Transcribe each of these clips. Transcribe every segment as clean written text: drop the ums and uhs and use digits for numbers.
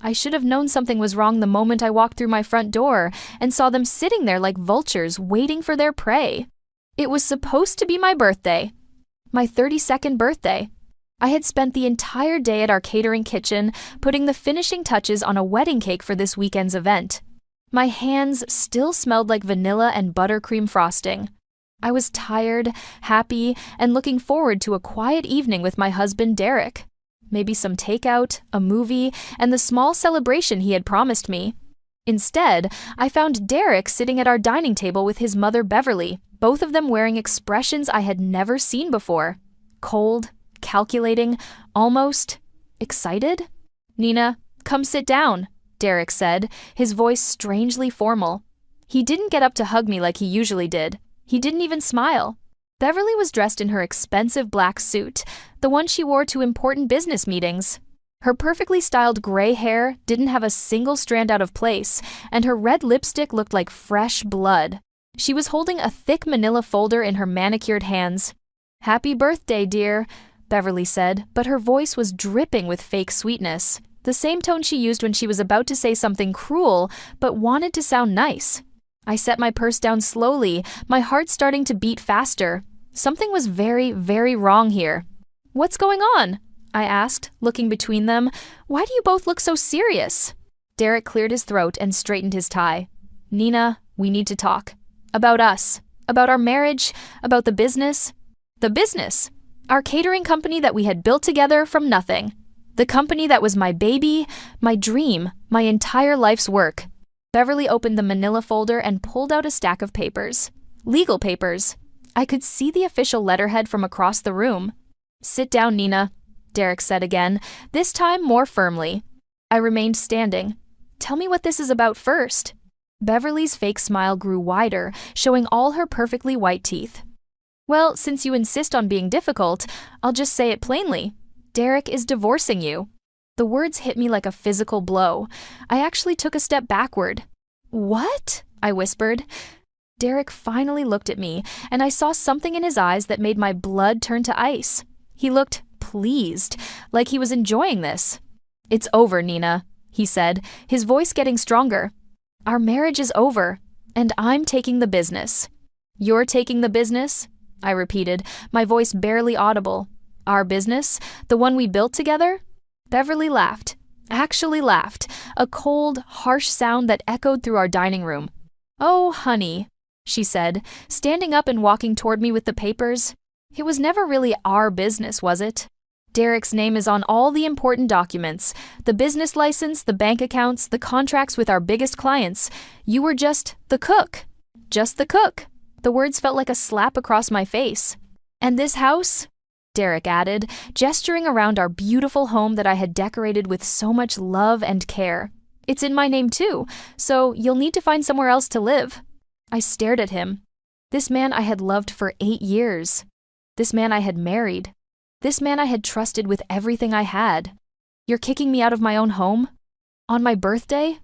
I should have known something was wrong the moment I walked through my front door and saw them sitting there like vultures waiting for their prey. It was supposed to be my birthday. My 32nd birthday. I had spent the entire day at our catering kitchen putting the finishing touches on a wedding cake for this weekend's event. My hands still smelled like vanilla and buttercream frosting. I was tired, happy, and looking forward to a quiet evening with my husband Derek. Maybe some takeout, a movie, and the small celebration he had promised me. Instead, I found Derek sitting at our dining table with his mother Beverly, both of them wearing expressions I had never seen before. Cold, calculating, almost excited. "Nina, come sit down," Derek said, his voice strangely formal. He didn't get up to hug me like he usually did. He didn't even smile. Beverly was dressed in her expensive black suit, the one she wore to important business meetings. Her perfectly styled gray hair didn't have a single strand out of place, and her red lipstick looked like fresh blood. She was holding a thick manila folder in her manicured hands. "Happy birthday, dear," Beverly said, but her voice was dripping with fake sweetness, the same tone she used when she was about to say something cruel but wanted to sound nice. I set my purse down slowly, my heart starting to beat faster. Something was very, very wrong here. "What's going on?" I asked, looking between them. "Why do you both look so serious?" Derek cleared his throat and straightened his tie. "Nina, we need to talk. About us. About our marriage. About the business." "The business?" "Our catering company that we had built together from nothing. The company that was my baby, my dream, my entire life's work." Beverly opened the manila folder and pulled out a stack of papers. Legal papers. I could see the official letterhead from across the room. "Sit down, Nina," Derek said again, this time more firmly. I remained standing. "Tell me what this is about first." Beverly's fake smile grew wider, showing all her perfectly white teeth. "Well, since you insist on being difficult, I'll just say it plainly. Derek is divorcing you." The words hit me like a physical blow. I actually took a step backward. "What?" I whispered. Derek finally looked at me, and I saw something in his eyes that made my blood turn to ice. He looked pleased, like he was enjoying this. "It's over, Nina," he said, his voice getting stronger. "Our marriage is over, and I'm taking the business." "You're taking the business?" I repeated, my voice barely audible. "Our business? The one we built together?" Beverly laughed. Actually laughed, a cold, harsh sound that echoed through our dining room. "Oh, honey," she said, standing up and walking toward me with the papers. "It was never really our business, was it? Derek's name is on all the important documents, the business license, the bank accounts, the contracts with our biggest clients. You were just the cook. Just the cook." The words felt like a slap across my face. "And this house?" Derek added, gesturing around our beautiful home that I had decorated with so much love and care. "It's in my name too, so you'll need to find somewhere else to live." I stared at him. This man I had loved for 8 years. This man I had married. This man I had trusted with everything I had. "You're kicking me out of my own home? On my birthday?"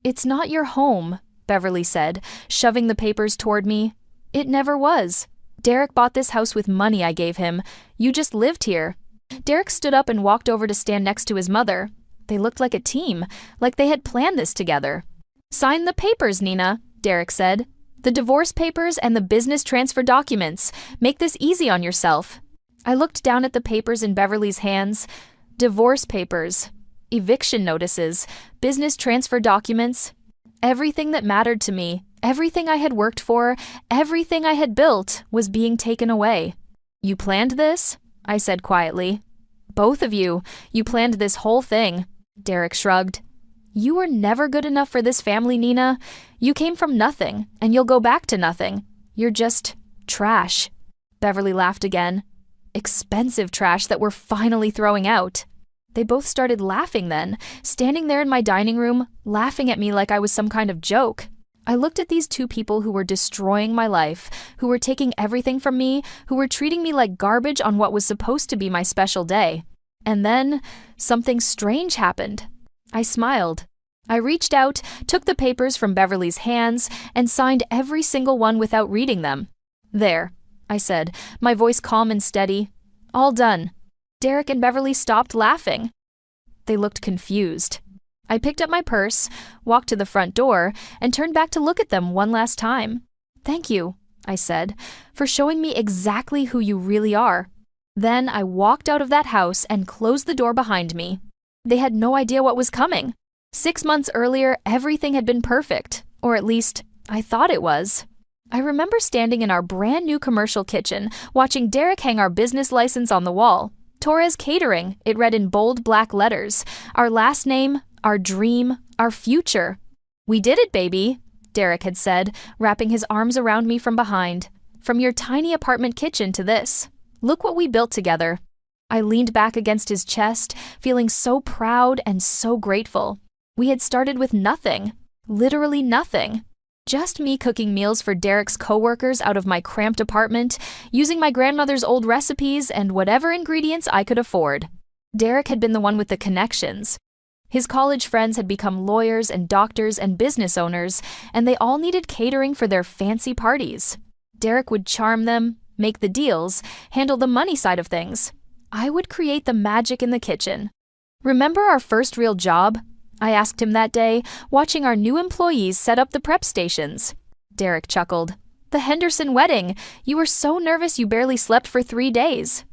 "It's not your home," Beverly said, shoving the papers toward me. "It never was. Derek bought this house with money I gave him. You just lived here." Derek stood up and walked over to stand next to his mother. They looked like a team, like they had planned this together. "Sign the papers, Nina," Derek said. "The divorce papers and the business transfer documents. Make this easy on yourself." I looked down at the papers in Beverly's hands. Divorce papers, eviction notices, business transfer documents. Everything that mattered to me, everything I had worked for, everything I had built was being taken away. "You planned this?" I said quietly. "Both of you. You planned this whole thing." Derek shrugged. "You were never good enough for this family, Nina. You came from nothing, and you'll go back to nothing. You're just trash." Beverly laughed again. Expensive trash that we're finally throwing out. They both started laughing then, standing there in my dining room, laughing at me like I was some kind of joke. I looked at these two people who were destroying my life, who were taking everything from me, who were treating me like garbage on what was supposed to be my special day. And then, something strange happened. I smiled. I reached out, took the papers from Beverly's hands, and signed every single one without reading them. "There," I said, my voice calm and steady. "All done." Derek and Beverly stopped laughing. They looked confused. I picked up my purse, walked to the front door, and turned back to look at them one last time. "Thank you," I said, "for showing me exactly who you really are." Then I walked out of that house and closed the door behind me. They had no idea what was coming. 6 months earlier, everything had been perfect, or at least, I thought it was. I remember standing in our brand new commercial kitchen, watching Derek hang our business license on the wall. Torres Catering, it read in bold black letters. Our last name, our dream, our future. "We did it, baby," Derek had said, wrapping his arms around me from behind. "From your tiny apartment kitchen to this. Look what we built together." I leaned back against his chest, feeling so proud and so grateful. We had started with nothing. Literally nothing. Just me cooking meals for Derek's coworkers out of my cramped apartment, using my grandmother's old recipes and whatever ingredients I could afford. Derek had been the one with the connections. His college friends had become lawyers and doctors and business owners, and they all needed catering for their fancy parties. Derek would charm them, make the deals, handle the money side of things. I would create the magic in the kitchen. "Remember our first real job?" I asked him that day, watching our new employees set up the prep stations. Derek chuckled. "The Henderson wedding. You were so nervous you barely slept for 3 days.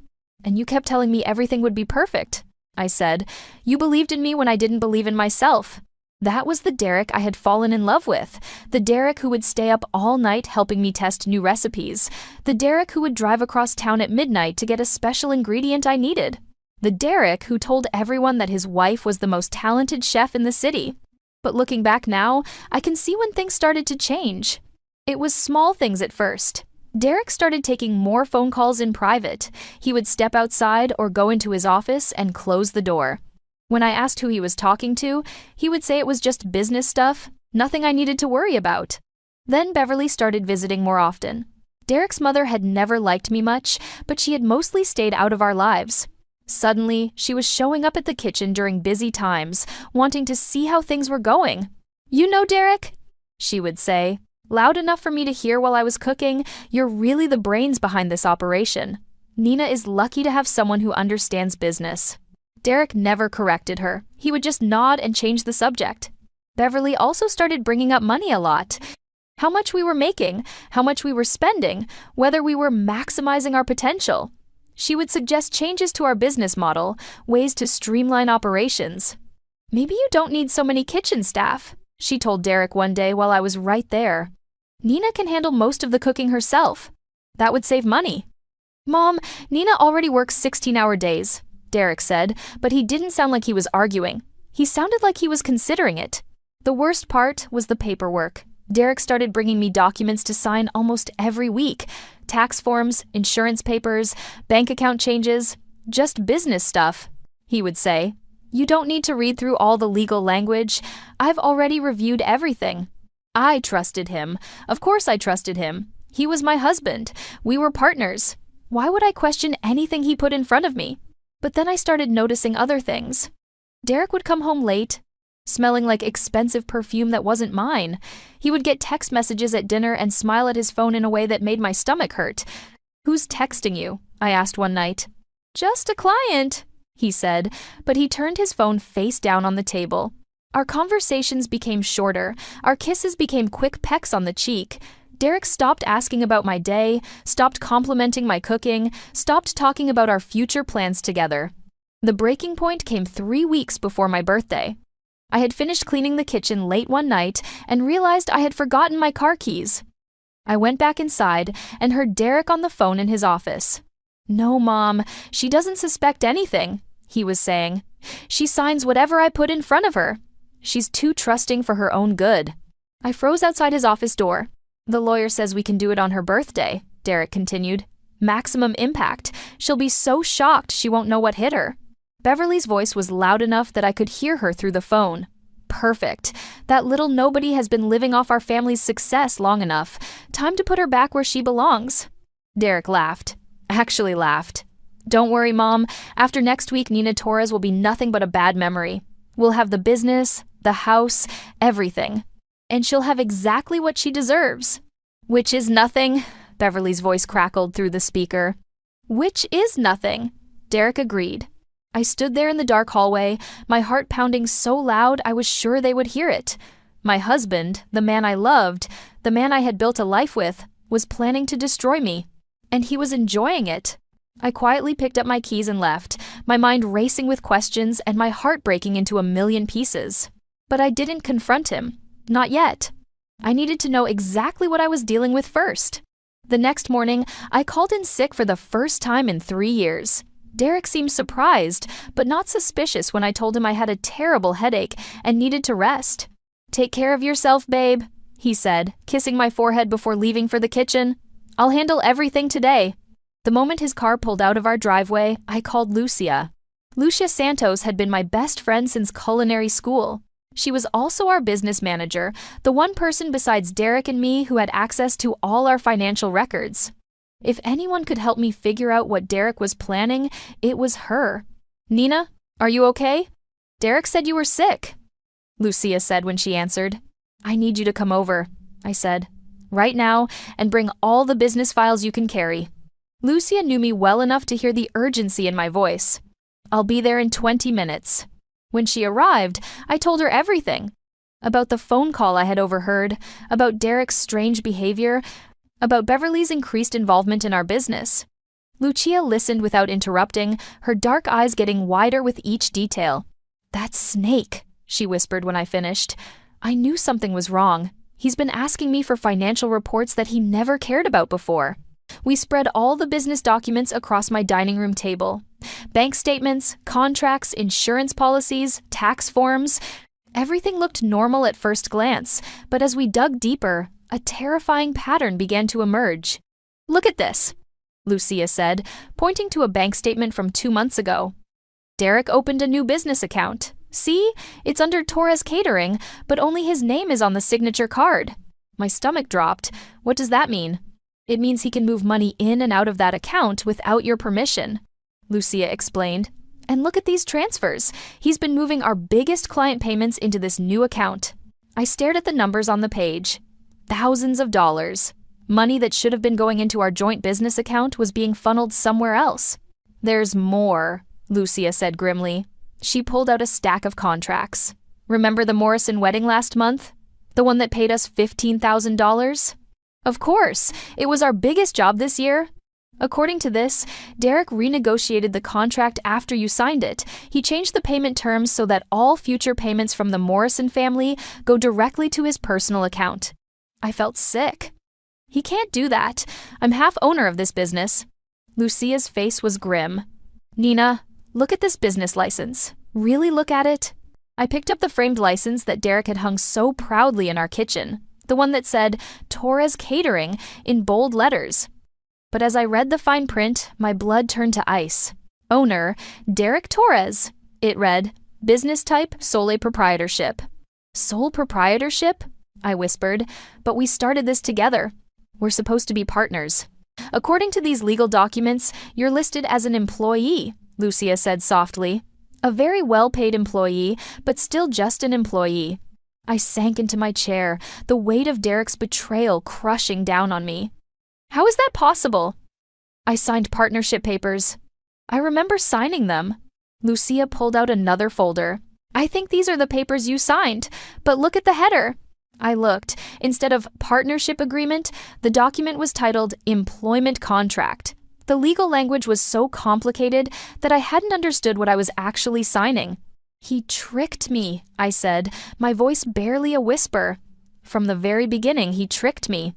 And you kept telling me everything would be perfect," I said. "You believed in me when I didn't believe in myself." That was the Derek I had fallen in love with. The Derek who would stay up all night helping me test new recipes. The Derek who would drive across town at midnight to get a special ingredient I needed. The Derek who told everyone that his wife was the most talented chef in the city. But looking back now, I can see when things started to change. It was small things at first. Derek started taking more phone calls in private. He would step outside or go into his office and close the door. When I asked who he was talking to, he would say it was just business stuff, nothing I needed to worry about. Then Beverly started visiting more often. Derek's mother had never liked me much, but she had mostly stayed out of our lives. Suddenly, she was showing up at the kitchen during busy times, wanting to see how things were going. "You know, Derek," she would say, loud enough for me to hear while I was cooking, "you're really the brains behind this operation. Nina is lucky to have someone who understands business." Derek never corrected her. He would just nod and change the subject. Beverly also started bringing up money a lot. How much we were making, how much we were spending, whether we were maximizing our potential. She would suggest changes to our business model, ways to streamline operations. "Maybe you don't need so many kitchen staff," she told Derek one day while I was right there. "Nina can handle most of the cooking herself. That would save money." "Mom, Nina already works 16-hour days," Derek said, but he didn't sound like he was arguing. He sounded like he was considering it. The worst part was the paperwork. Derek started bringing me documents to sign almost every week. Tax forms, insurance papers, bank account changes, just business stuff. He would say, "You don't need to read through all the legal language. I've already reviewed everything." I trusted him. Of course I trusted him. He was my husband. We were partners. Why would I question anything he put in front of me? But then I started noticing other things. Derek would come home late, smelling like expensive perfume that wasn't mine. He would get text messages at dinner and smile at his phone in a way that made my stomach hurt. "Who's texting you?" I asked one night. "Just a client," he said, but he turned his phone face down on the table. Our conversations became shorter. Our kisses became quick pecks on the cheek. Derek stopped asking about my day, stopped complimenting my cooking, stopped talking about our future plans together. The breaking point came 3 weeks before my birthday. I had finished cleaning the kitchen late one night and realized I had forgotten my car keys. I went back inside and heard Derek on the phone in his office. "No, Mom, she doesn't suspect anything," he was saying. "She signs whatever I put in front of her. She's too trusting for her own good." I froze outside his office door. "The lawyer says we can do it on her birthday," Derek continued. "Maximum impact. She'll be so shocked she won't know what hit her." Beverly's voice was loud enough that I could hear her through the phone. "Perfect. That little nobody has been living off our family's success long enough. Time to put her back where she belongs." Derek laughed. Actually laughed. "Don't worry, Mom. After next week, Nina Torres will be nothing but a bad memory. We'll have the business, the house, everything. And she'll have exactly what she deserves." "Which is nothing," Beverly's voice crackled through the speaker. "Which is nothing," Derek agreed. I stood there in the dark hallway, my heart pounding so loud I was sure they would hear it. My husband, the man I loved, the man I had built a life with, was planning to destroy me. And he was enjoying it. I quietly picked up my keys and left, my mind racing with questions and my heart breaking into a million pieces. But I didn't confront him. Not yet. I needed to know exactly what I was dealing with first. The next morning, I called in sick for the first time in 3 years. Derek seemed surprised, but not suspicious when I told him I had a terrible headache and needed to rest. "Take care of yourself, babe," he said, kissing my forehead before leaving for the kitchen. "I'll handle everything today." The moment his car pulled out of our driveway, I called Lucia. Lucia Santos had been my best friend since culinary school. She was also our business manager, the one person besides Derek and me who had access to all our financial records. If anyone could help me figure out what Derek was planning, it was her. "Nina, are you okay? Derek said you were sick," Lucia said when she answered. "I need you to come over," I said, "right now, and bring all the business files you can carry." Lucia knew me well enough to hear the urgency in my voice. "I'll be there in 20 minutes. When she arrived, I told her everything. About the phone call I had overheard, about Derek's strange behavior, about Beverly's increased involvement in our business. Lucia listened without interrupting, her dark eyes getting wider with each detail. "That snake," she whispered when I finished. I knew something was wrong. He's been asking me for financial reports that he never cared about before. We spread all the business documents across my dining room table. Bank statements, contracts, insurance policies, tax forms. Everything looked normal at first glance, but as we dug deeper, a terrifying pattern began to emerge. "Look at this," Lucia said, pointing to a bank statement from 2 months ago. "Derek opened a new business account. See, it's under Torres Catering, but only his name is on the signature card." My stomach dropped. "What does that mean?" "It means he can move money in and out of that account without your permission," Lucia explained. "And look at these transfers. He's been moving our biggest client payments into this new account." I stared at the numbers on the page. Thousands of dollars. Money that should have been going into our joint business account was being funneled somewhere else. "There's more," Lucia said grimly. She pulled out a stack of contracts. "Remember the Morrison wedding last month? The one that paid us $15,000? Of course, it was our biggest job this year. According to this, Derek renegotiated the contract after you signed it. He changed the payment terms so that all future payments from the Morrison family go directly to his personal account." I felt sick. "He can't do that. I'm half owner of this business." Lucia's face was grim. "Nina, look at this business license. Really look at it." I picked up the framed license that Derek had hung so proudly in our kitchen, the one that said Torres Catering in bold letters. But as I read the fine print, my blood turned to ice. Owner, Derek Torres. It read, business type, sole proprietorship. Sole proprietorship? I whispered, but we started this together. We're supposed to be partners. According to these legal documents, you're listed as an employee, Lucia said softly. A very well-paid employee, but still just an employee. I sank into my chair, the weight of Derek's betrayal crushing down on me. How is that possible? I signed partnership papers. I remember signing them. Lucia pulled out another folder. I think these are the papers you signed, but look at the header. I looked. Instead of partnership agreement, the document was titled employment contract. The legal language was so complicated that I hadn't understood what I was actually signing. He tricked me, I said, my voice barely a whisper. From the very beginning, he tricked me.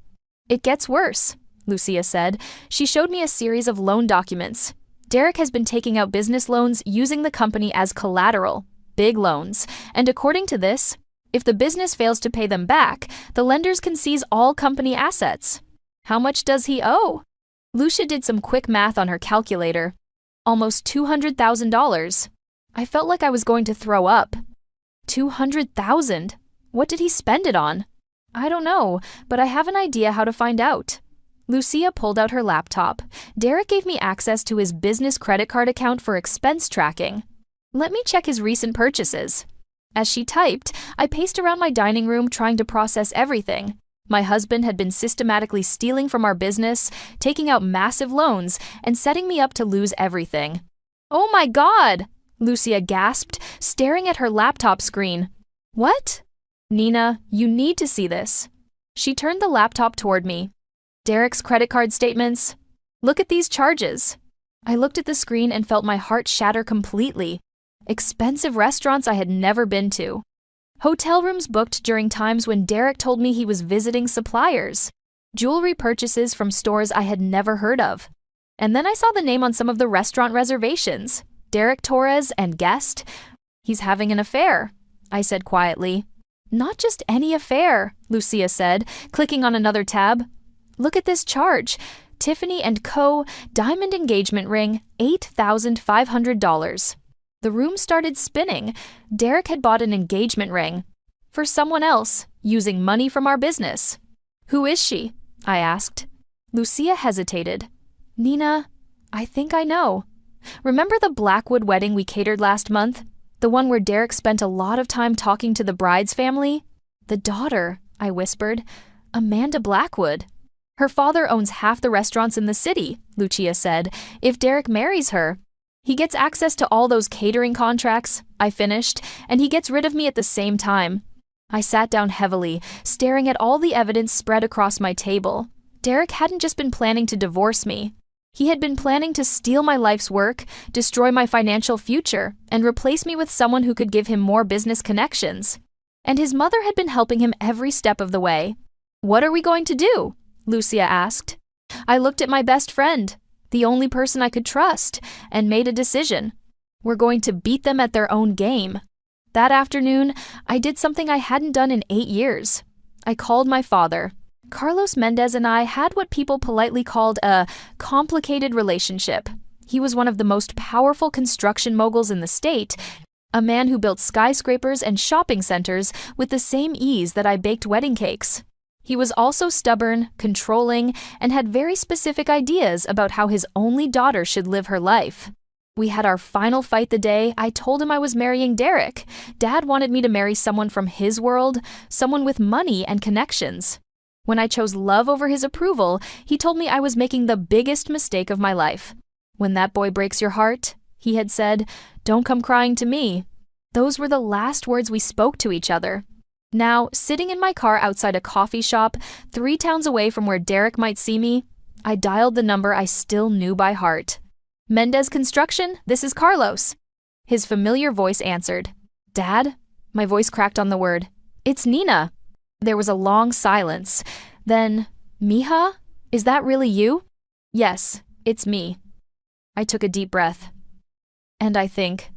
It gets worse, Lucia said. She showed me a series of loan documents. Derek has been taking out business loans using the company as collateral, big loans, and according to this, if the business fails to pay them back, the lenders can seize all company assets. How much does he owe? Lucia did some quick math on her calculator. Almost $200,000. I felt like I was going to throw up. $200,000? What did he spend it on? I don't know, but I have an idea how to find out. Lucia pulled out her laptop. Derek gave me access to his business credit card account for expense tracking. Let me check his recent purchases. As she typed, I paced around my dining room trying to process everything. My husband had been systematically stealing from our business, taking out massive loans, and setting me up to lose everything. Oh my God! Lucia gasped, staring at her laptop screen. What? Nina, you need to see this. She turned the laptop toward me. Derek's credit card statements. Look at these charges. I looked at the screen and felt my heart shatter completely. Expensive restaurants I had never been to. Hotel rooms booked during times when Derek told me he was visiting suppliers. Jewelry purchases from stores I had never heard of. And then I saw the name on some of the restaurant reservations. Derek Torres and guest. He's having an affair, I said quietly. Not just any affair, Lucia said, clicking on another tab. Look at this charge. Tiffany & Co. diamond engagement ring, $8,500. The room started spinning. Derek had bought an engagement ring. For someone else, using money from our business. Who is she? I asked. Lucia hesitated. Nina, I think I know. Remember the Blackwood wedding we catered last month? The one where Derek spent a lot of time talking to the bride's family? The daughter, I whispered. Amanda Blackwood. Her father owns half the restaurants in the city, Lucia said. If Derek marries her, he gets access to all those catering contracts, I finished, and he gets rid of me at the same time. I sat down heavily, staring at all the evidence spread across my table. Derek hadn't just been planning to divorce me. He had been planning to steal my life's work, destroy my financial future, and replace me with someone who could give him more business connections. And his mother had been helping him every step of the way. What are we going to do? Lucia asked. I looked at my best friend, the only person I could trust, and made a decision. We're going to beat them at their own game. That afternoon, I did something I hadn't done in 8 years. I called my father. Carlos Mendez and I had what people politely called a complicated relationship. He was one of the most powerful construction moguls in the state, a man who built skyscrapers and shopping centers with the same ease that I baked wedding cakes. He was also stubborn, controlling, and had very specific ideas about how his only daughter should live her life. We had our final fight the day I told him I was marrying Derek. Dad wanted me to marry someone from his world, someone with money and connections. When I chose love over his approval, he told me I was making the biggest mistake of my life. When that boy breaks your heart, he had said, don't come crying to me. Those were the last words we spoke to each other. Now, sitting in my car outside a coffee shop, 3 towns away from where Derek might see me, I dialed the number I still knew by heart. Mendez Construction, this is Carlos. His familiar voice answered. Dad? My voice cracked on the word. It's Nina. There was a long silence. Then, Mija? Is that really you? Yes, it's me. I took a deep breath. And I think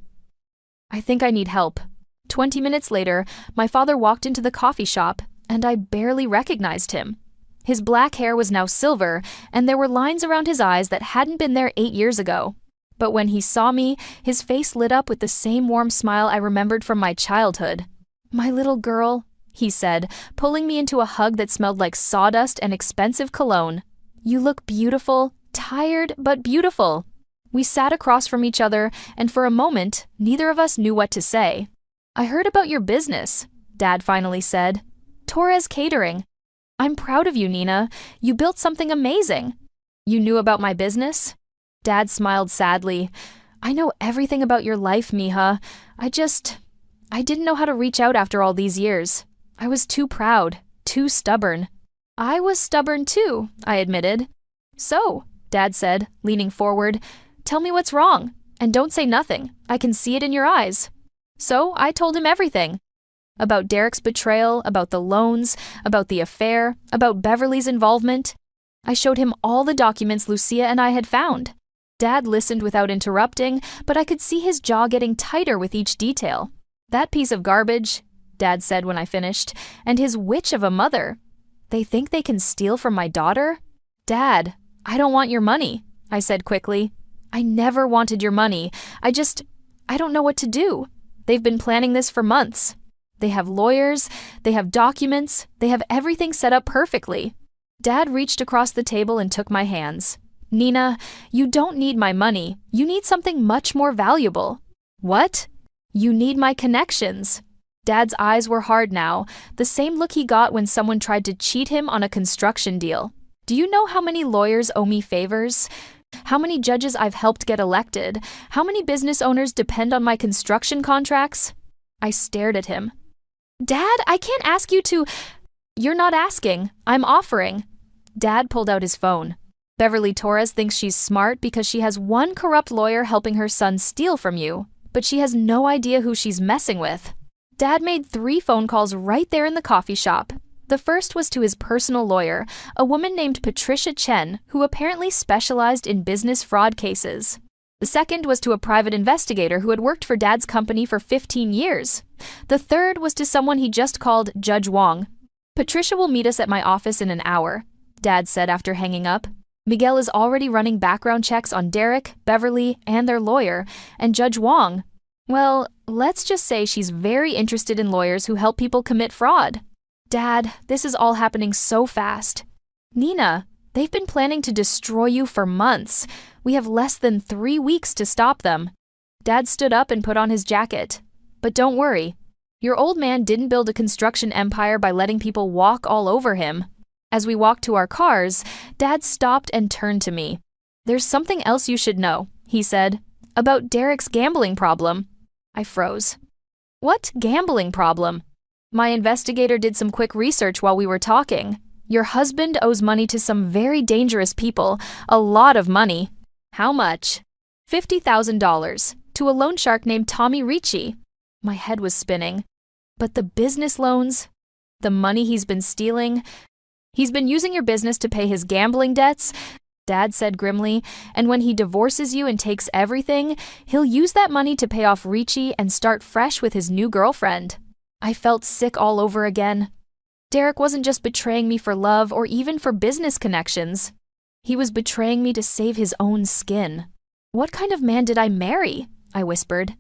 I need help. 20 minutes later, my father walked into the coffee shop, and I barely recognized him. His black hair was now silver, and there were lines around his eyes that hadn't been there 8 years ago. But when he saw me, his face lit up with the same warm smile I remembered from my childhood. My little girl, he said, pulling me into a hug that smelled like sawdust and expensive cologne. You look beautiful, tired but beautiful. We sat across from each other, and for a moment, neither of us knew what to say. I heard about your business, Dad finally said. Torres Catering. I'm proud of you, Nina. You built something amazing. You knew about my business? Dad smiled sadly. I know everything about your life, Mija. I didn't know how to reach out after all these years. I was too proud, too stubborn. I was stubborn too, I admitted. So, Dad said, leaning forward, tell me what's wrong, and don't say nothing. I can see it in your eyes. So I told him everything. About Derek's betrayal, about the loans, about the affair, about Beverly's involvement. I showed him all the documents Lucia and I had found. Dad listened without interrupting, but I could see his jaw getting tighter with each detail. That piece of garbage, Dad said when I finished, and his witch of a mother. They think they can steal from my daughter? Dad, I don't want your money, I said quickly. I never wanted your money. I don't know what to do. They've been planning this for months. They have lawyers, they have documents, they have everything set up perfectly. Dad reached across the table and took my hands. Nina, you don't need my money. You need something much more valuable. What? You need my connections. Dad's eyes were hard now, the same look he got when someone tried to cheat him on a construction deal. Do you know how many lawyers owe me favors? How many judges I've helped get elected? How many business owners depend on my construction contracts? I stared at him. Dad, I can't ask you to… You're not asking. I'm offering. Dad pulled out his phone. Beverly Torres thinks she's smart because she has one corrupt lawyer helping her son steal from you, but she has no idea who she's messing with. Dad made 3 phone calls right there in the coffee shop. The first was to his personal lawyer, a woman named Patricia Chen, who apparently specialized in business fraud cases. The second was to a private investigator who had worked for Dad's company for 15 years. The third was to someone he just called Judge Wong. Patricia will meet us at my office in an hour, Dad said after hanging up. Miguel is already running background checks on Derek, Beverly, and their lawyer, and Judge Wong, well, let's just say she's very interested in lawyers who help people commit fraud. Dad, this is all happening so fast. Nina, they've been planning to destroy you for months. We have less than 3 weeks to stop them. Dad stood up and put on his jacket. But don't worry. Your old man didn't build a construction empire by letting people walk all over him. As we walked to our cars, Dad stopped and turned to me. There's something else you should know, he said, about Derek's gambling problem. I froze. What gambling problem? My investigator did some quick research while we were talking. Your husband owes money to some very dangerous people, a lot of money. How much? $50,000, to a loan shark named Tommy Ricci. My head was spinning. But the business loans? The money he's been stealing? He's been using your business to pay his gambling debts, Dad said grimly, and when he divorces you and takes everything, he'll use that money to pay off Ricci and start fresh with his new girlfriend. I felt sick all over again. Derek wasn't just betraying me for love or even for business connections. He was betraying me to save his own skin. What kind of man did I marry? I whispered.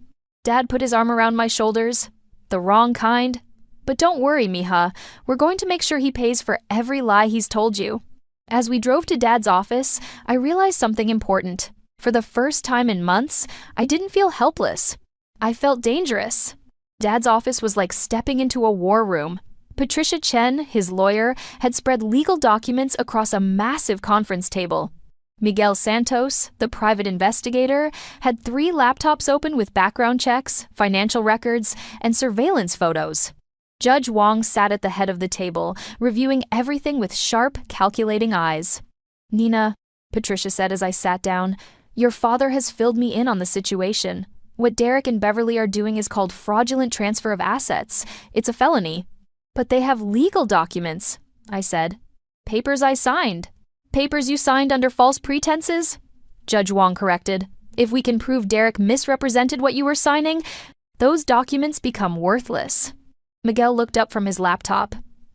Dad put his arm around my shoulders. The wrong kind. But don't worry, mija. We're going to make sure he pays for every lie he's told you. As we drove to Dad's office, I realized something important. For the first time in months, I didn't feel helpless. I felt dangerous. Dad's office was like stepping into a war room. Patricia Chen, his lawyer, had spread legal documents across a massive conference table. Miguel Santos, the private investigator, had 3 laptops open with background checks, financial records, and surveillance photos. Judge Wong sat at the head of the table, reviewing everything with sharp, calculating eyes. Nina, Patricia said as I sat down, your father has filled me in on the situation. What Derek and Beverly are doing is called fraudulent transfer of assets. It's a felony. But they have legal documents, I said. Papers I signed. Papers you signed under false pretenses? Judge Wong corrected. If we can prove Derek misrepresented what you were signing, those documents become worthless. Miguel looked up from his laptop.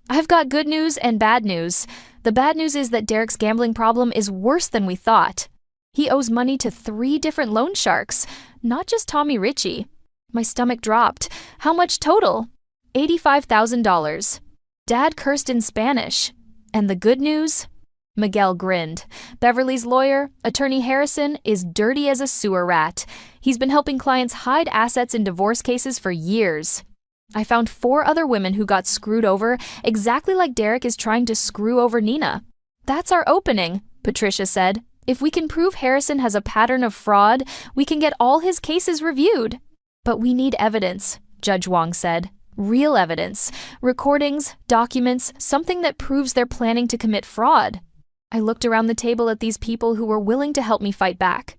I've got good news and bad news. The bad news is that Derek's gambling problem is worse than we thought. He owes money to 3 different loan sharks, not just Tommy Ricci. My stomach dropped. How much total? $85,000. Dad cursed in Spanish. And the good news? Miguel grinned. Beverly's lawyer, Attorney Harrison, is dirty as a sewer rat. He's been helping clients hide assets in divorce cases for years. I found 4 other women who got screwed over exactly like Derek is trying to screw over Nina. That's our opening, Patricia said. If we can prove Harrison has a pattern of fraud, we can get all his cases reviewed. But we need evidence, Judge Wong said. Real evidence. Recordings, documents, something that proves they're planning to commit fraud. I looked around the table at these people who were willing to help me fight back.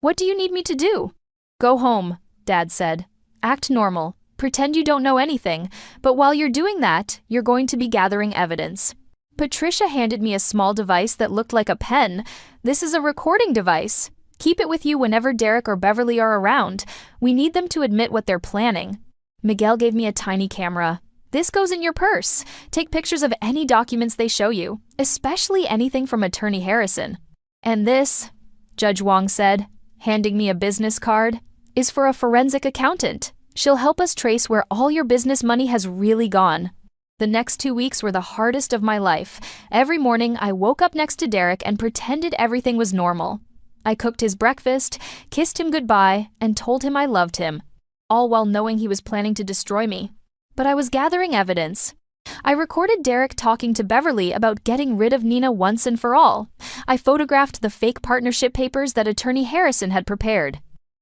What do you need me to do? Go home, Dad said. Act normal. Pretend you don't know anything, but while you're doing that, you're going to be gathering evidence. Patricia handed me a small device that looked like a pen. This is a recording device. Keep it with you whenever Derek or Beverly are around. We need them to admit what they're planning. Miguel gave me a tiny camera. This goes in your purse. Take pictures of any documents they show you, especially anything from Attorney Harrison. And this, Judge Wong said, handing me a business card, is for a forensic accountant. She'll help us trace where all your business money has really gone. The next 2 weeks were the hardest of my life. Every morning, I woke up next to Derek and pretended everything was normal. I cooked his breakfast, kissed him goodbye, and told him I loved him, all while knowing he was planning to destroy me. But I was gathering evidence. I recorded Derek talking to Beverly about getting rid of Nina once and for all. I photographed the fake partnership papers that Attorney Harrison had prepared.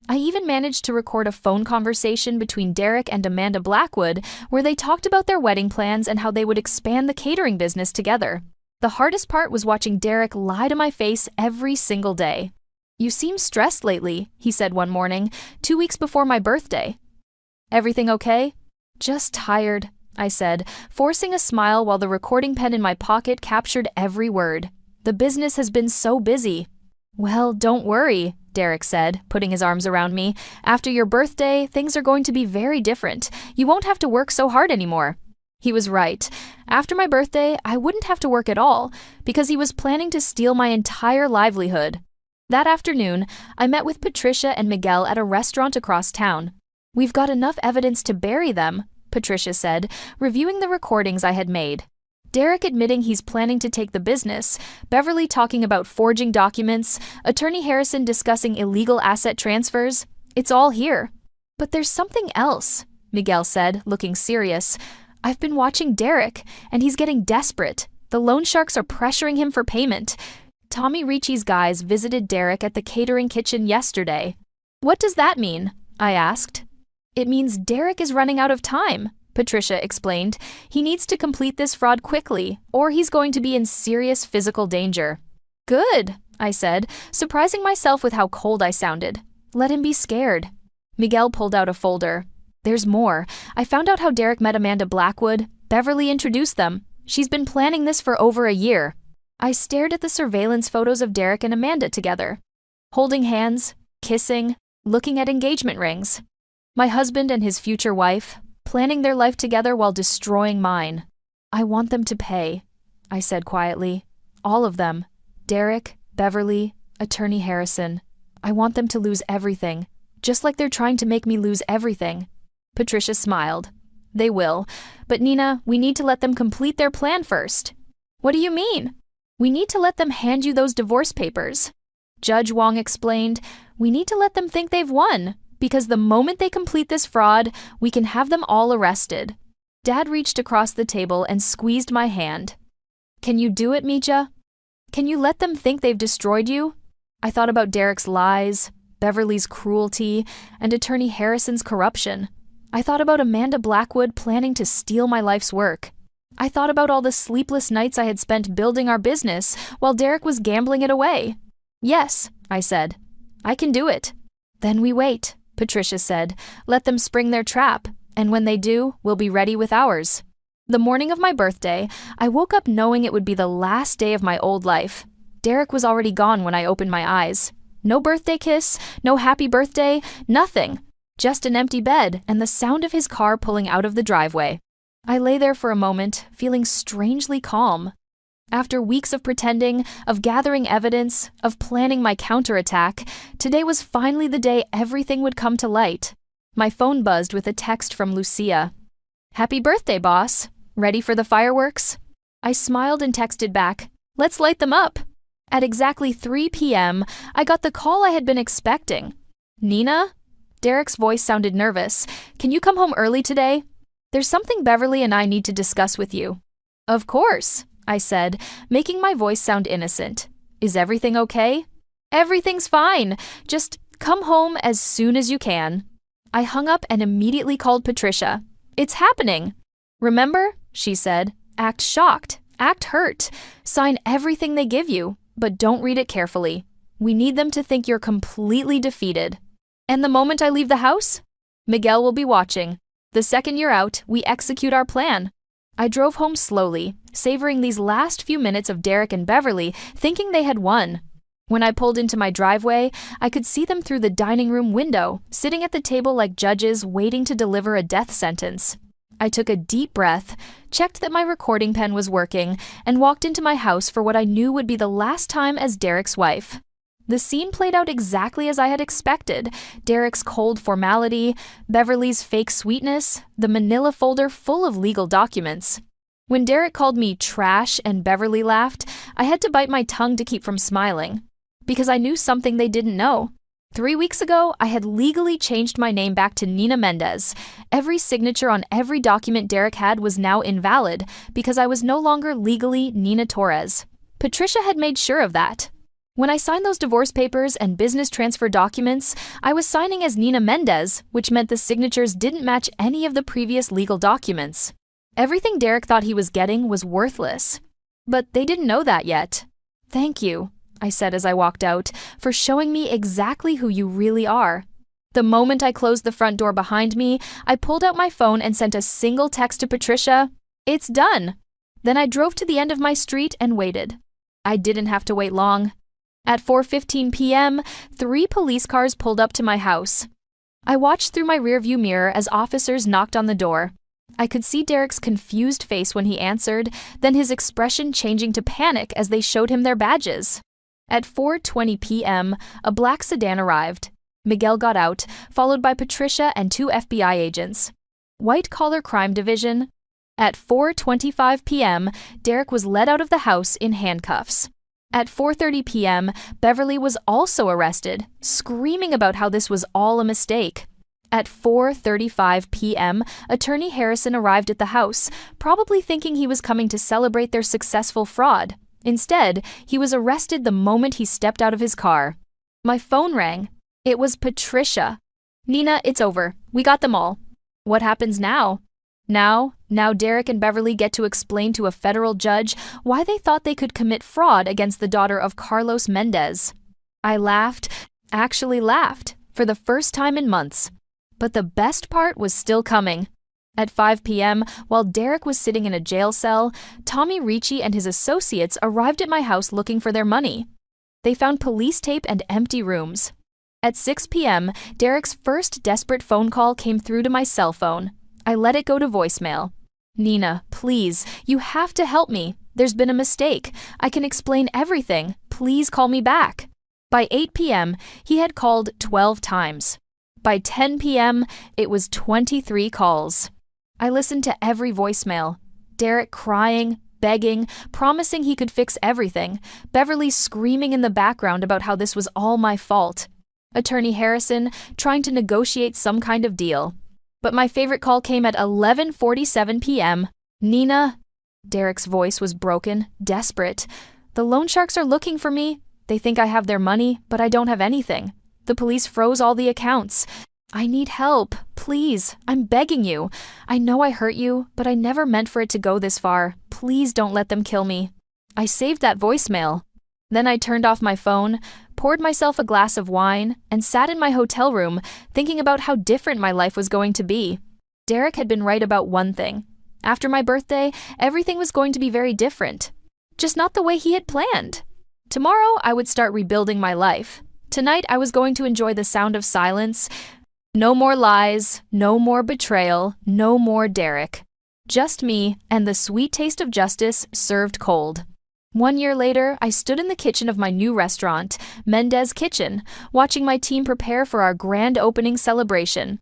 I even managed to record a phone conversation between Derek and Amanda Blackwood where they talked about their wedding plans and how they would expand the catering business together. The hardest part was watching Derek lie to my face every single day. "You seem stressed lately," he said one morning, 2 weeks before my birthday. "Everything okay?" "Just tired," I said, forcing a smile while the recording pen in my pocket captured every word. "The business has been so busy." "Well, don't worry," Derek said, putting his arms around me. "After your birthday, things are going to be very different. You won't have to work so hard anymore." He was right. After my birthday, I wouldn't have to work at all, because he was planning to steal my entire livelihood. That afternoon, I met with Patricia and Miguel at a restaurant across town. "We've got enough evidence to bury them," Patricia said, reviewing the recordings I had made. Derek admitting he's planning to take the business, Beverly talking about forging documents, Attorney Harrison discussing illegal asset transfers. It's all here. "But there's something else," Miguel said, looking serious. "I've been watching Derek, and he's getting desperate. The loan sharks are pressuring him for payment." Tommy Ricci's guys visited Derek at the catering kitchen yesterday. "What does that mean?" I asked. "It means Derek is running out of time," Patricia explained. "He needs to complete this fraud quickly, or he's going to be in serious physical danger." "Good," I said, surprising myself with how cold I sounded. "Let him be scared." Miguel pulled out a folder. "There's more. I found out how Derek met Amanda Blackwood. Beverly introduced them. She's been planning this for over a year." I stared at the surveillance photos of Derek and Amanda together, holding hands, kissing, looking at engagement rings. My husband and his future wife, planning their life together while destroying mine. "I want them to pay," I said quietly. "All of them. Derek, Beverly, Attorney Harrison. I want them to lose everything, just like they're trying to make me lose everything." Patricia smiled. "They will. But Nina, we need to let them complete their plan first." "What do you mean?" "We need to let them hand you those divorce papers." Judge Wong explained, "We need to let them think they've won, because the moment they complete this fraud, we can have them all arrested." Dad reached across the table and squeezed my hand. "Can you do it, Mija? Can you let them think they've destroyed you?" I thought about Derek's lies, Beverly's cruelty, and Attorney Harrison's corruption. I thought about Amanda Blackwood planning to steal my life's work. I thought about all the sleepless nights I had spent building our business while Derek was gambling it away. "Yes," I said. "I can do it." "Then we wait," Patricia said. "Let them spring their trap, and when they do, we'll be ready with ours." The morning of my birthday, I woke up knowing it would be the last day of my old life. Derek was already gone when I opened my eyes. No birthday kiss, no happy birthday, nothing. Just an empty bed and the sound of his car pulling out of the driveway. I lay there for a moment, feeling strangely calm. After weeks of pretending, of gathering evidence, of planning my counterattack, today was finally the day everything would come to light. My phone buzzed with a text from Lucia. "Happy birthday, boss. Ready for the fireworks?" I smiled and texted back, "Let's light them up." At exactly 3 p.m., I got the call I had been expecting. "Nina?" Derek's voice sounded nervous. "Can you come home early today? There's something Beverly and I need to discuss with you." "Of course," I said, making my voice sound innocent. "Is everything okay?" "Everything's fine. Just come home as soon as you can." I hung up and immediately called Patricia. "It's happening." "Remember?" she said. "Act shocked. Act hurt. Sign everything they give you, but don't read it carefully. We need them to think you're completely defeated. And the moment I leave the house, Miguel will be watching. The second you're out, we execute our plan." I drove home slowly, savoring these last few minutes of Derek and Beverly, thinking they had won. When I pulled into my driveway, I could see them through the dining room window, sitting at the table like judges waiting to deliver a death sentence. I took a deep breath, checked that my recording pen was working, and walked into my house for what I knew would be the last time as Derek's wife. The scene played out exactly as I had expected. Derek's cold formality, Beverly's fake sweetness, the manila folder full of legal documents. When Derek called me trash and Beverly laughed, I had to bite my tongue to keep from smiling. Because I knew something they didn't know. 3 weeks ago, I had legally changed my name back to Nina Mendez. Every signature on every document Derek had was now invalid because I was no longer legally Nina Torres. Patricia had made sure of that. When I signed those divorce papers and business transfer documents, I was signing as Nina Mendez, which meant the signatures didn't match any of the previous legal documents. Everything Derek thought he was getting was worthless. But they didn't know that yet. "Thank you," I said as I walked out, "for showing me exactly who you really are." The moment I closed the front door behind me, I pulled out my phone and sent a single text to Patricia, "It's done." Then I drove to the end of my street and waited. I didn't have to wait long. At 4:15 p.m., 3 police cars pulled up to my house. I watched through my rearview mirror as officers knocked on the door. I could see Derek's confused face when he answered, then his expression changing to panic as they showed him their badges. At 4:20 p.m., a black sedan arrived. Miguel got out, followed by Patricia and 2 FBI agents. White-collar crime division. At 4:25 p.m., Derek was led out of the house in handcuffs. At 4:30 p.m., Beverly was also arrested, screaming about how this was all a mistake. At 4:35 p.m., Attorney Harrison arrived at the house, probably thinking he was coming to celebrate their successful fraud. Instead, he was arrested the moment he stepped out of his car. My phone rang. It was Patricia. "Nina, it's over. We got them all." "What happens now?" Now Derek and Beverly get to explain to a federal judge why they thought they could commit fraud against the daughter of Carlos Mendez. I laughed, for the first time in months. But the best part was still coming. At 5 p.m., while Derek was sitting in a jail cell, Tommy Ricci and his associates arrived at my house looking for their money. They found police tape and empty rooms. At 6 p.m., Derek's first desperate phone call came through to my cell phone. I let it go to voicemail. "Nina, please, you have to help me. There's been a mistake. I can explain everything. Please call me back." By 8 p.m., he had called 12 times. By 10 p.m., it was 23 calls. I listened to every voicemail. Derek crying, begging, promising he could fix everything. Beverly screaming in the background about how this was all my fault. Attorney Harrison trying to negotiate some kind of deal. But my favorite call came at 11:47 p.m. "Nina." Derek's voice was broken, desperate. "The loan sharks are looking for me. They think I have their money, but I don't have anything. The police froze all the accounts. I need help. Please, I'm begging you. I know I hurt you, but I never meant for it to go this far. Please don't let them kill me." I saved that voicemail. Then I turned off my phone, poured myself a glass of wine, and sat in my hotel room, thinking about how different my life was going to be. Derek had been right about one thing. After my birthday, everything was going to be very different. Just not the way he had planned. Tomorrow, I would start rebuilding my life. Tonight, I was going to enjoy the sound of silence. No more lies, no more betrayal, no more Derek. Just me and the sweet taste of justice served cold. 1 year later, I stood in the kitchen of my new restaurant, Mendez Kitchen, watching my team prepare for our grand opening celebration.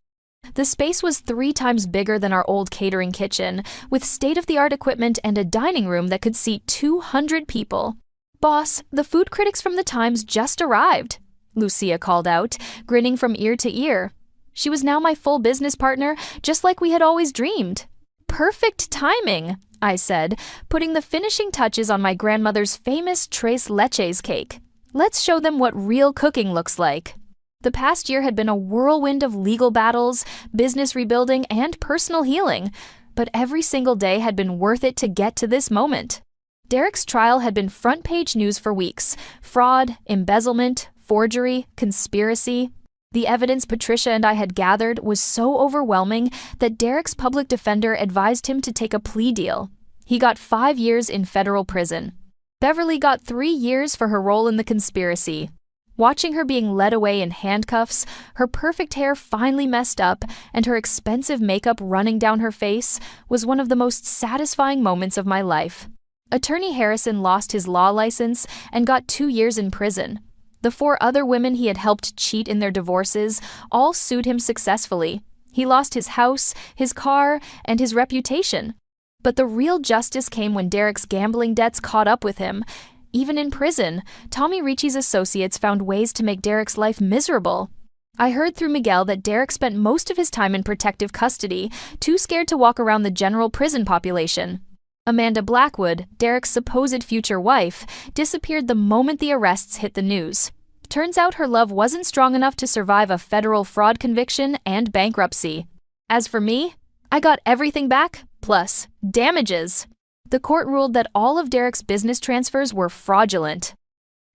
The space was 3 times bigger than our old catering kitchen, with state-of-the-art equipment and a dining room that could seat 200 people. "Boss, the food critics from the Times just arrived," Lucia called out, grinning from ear to ear. She was now my full business partner, just like we had always dreamed. "Perfect timing," I said, putting the finishing touches on my grandmother's famous tres leches cake. "Let's show them what real cooking looks like." The past year had been a whirlwind of legal battles, business rebuilding, and personal healing, but every single day had been worth it to get to this moment. Derek's trial had been front-page news for weeks. Fraud, embezzlement, forgery, conspiracy. The evidence Patricia and I had gathered was so overwhelming that Derek's public defender advised him to take a plea deal. He got 5 years in federal prison. Beverly got 3 years for her role in the conspiracy. Watching her being led away in handcuffs, her perfect hair finally messed up, and her expensive makeup running down her face was one of the most satisfying moments of my life. Attorney Harrison lost his law license and got 2 years in prison. The 4 other women he had helped cheat in their divorces all sued him successfully. He lost his house, his car, and his reputation. But the real justice came when Derek's gambling debts caught up with him. Even in prison, Tommy Ricci's associates found ways to make Derek's life miserable. I heard through Miguel that Derek spent most of his time in protective custody, too scared to walk around the general prison population. Amanda Blackwood, Derek's supposed future wife, disappeared the moment the arrests hit the news. Turns out her love wasn't strong enough to survive a federal fraud conviction and bankruptcy. As for me, I got everything back, plus damages. The court ruled that all of Derek's business transfers were fraudulent.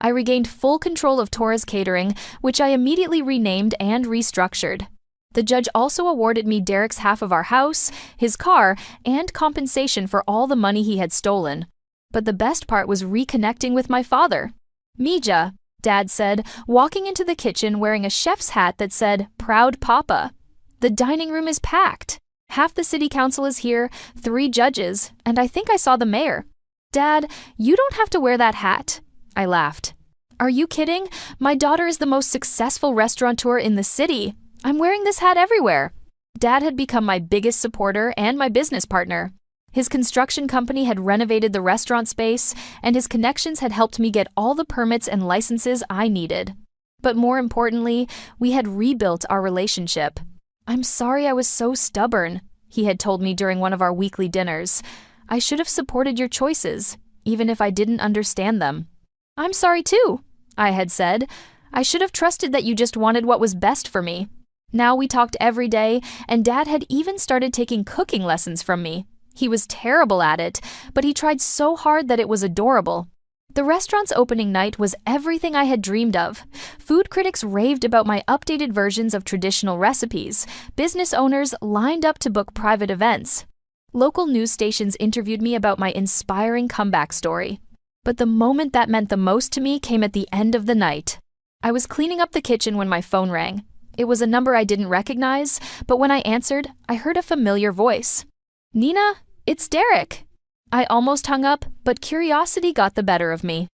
I regained full control of Torres Catering, which I immediately renamed and restructured. The judge also awarded me Derek's half of our house, his car, and compensation for all the money he had stolen. But the best part was reconnecting with my father. Mija, Dad said, walking into the kitchen wearing a chef's hat that said, "Proud Papa." The dining room is packed. Half the city council is here, 3 judges, and I think I saw the mayor. Dad, you don't have to wear that hat. I laughed. Are you kidding? My daughter is the most successful restaurateur in the city. I'm wearing this hat everywhere. Dad had become my biggest supporter and my business partner. His construction company had renovated the restaurant space, and his connections had helped me get all the permits and licenses I needed. But more importantly, we had rebuilt our relationship. I'm sorry I was so stubborn, he had told me during one of our weekly dinners. I should have supported your choices, even if I didn't understand them. I'm sorry too, I had said. I should have trusted that you just wanted what was best for me. Now we talked every day, and Dad had even started taking cooking lessons from me. He was terrible at it, but he tried so hard that it was adorable. The restaurant's opening night was everything I had dreamed of. Food critics raved about my updated versions of traditional recipes. Business owners lined up to book private events. Local news stations interviewed me about my inspiring comeback story. But the moment that meant the most to me came at the end of the night. I was cleaning up the kitchen when my phone rang. It was a number I didn't recognize, but when I answered, I heard a familiar voice. Nina, it's Derek. I almost hung up, but curiosity got the better of me.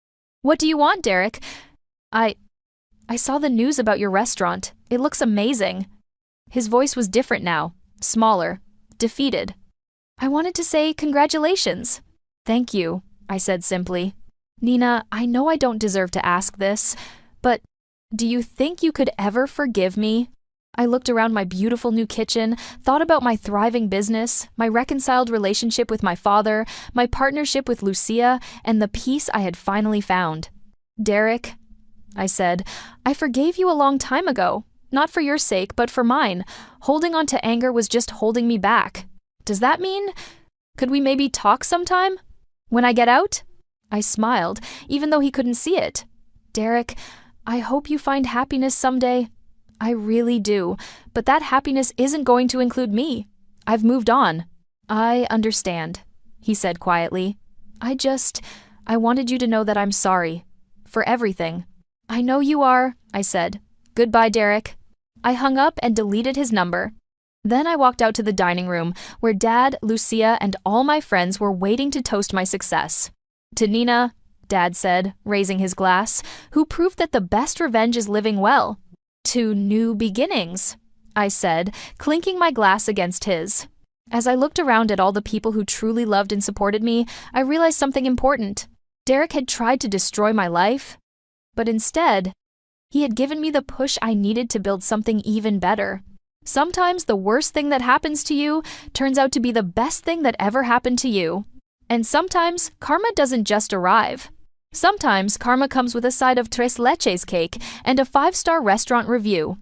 What do you want, Derek? I saw the news about your restaurant. It looks amazing. His voice was different now, smaller, defeated. I wanted to say congratulations. Thank you, I said simply. Nina, I know I don't deserve to ask this, but do you think you could ever forgive me? I looked around my beautiful new kitchen, thought about my thriving business, my reconciled relationship with my father, my partnership with Lucia, and the peace I had finally found. Derek, I said, I forgave you a long time ago. Not for your sake, but for mine. Holding on to anger was just holding me back. Does that mean? Could we maybe talk sometime? When I get out? I smiled, even though he couldn't see it. Derek, I hope you find happiness someday. I really do, but that happiness isn't going to include me. I've moved on. I understand, he said quietly. I wanted you to know that I'm sorry. For everything. I know you are, I said. Goodbye, Derek. I hung up and deleted his number. Then I walked out to the dining room, where Dad, Lucia, and all my friends were waiting to toast my success. To Nina, Dad said, raising his glass, who proved that the best revenge is living well. To new beginnings, I said, clinking my glass against his. As I looked around at all the people who truly loved and supported me, I realized something important. Derek had tried to destroy my life, but instead, he had given me the push I needed to build something even better. Sometimes the worst thing that happens to you turns out to be the best thing that ever happened to you. And sometimes karma doesn't just arrive. Sometimes karma comes with a side of tres leches cake and a 5-star restaurant review.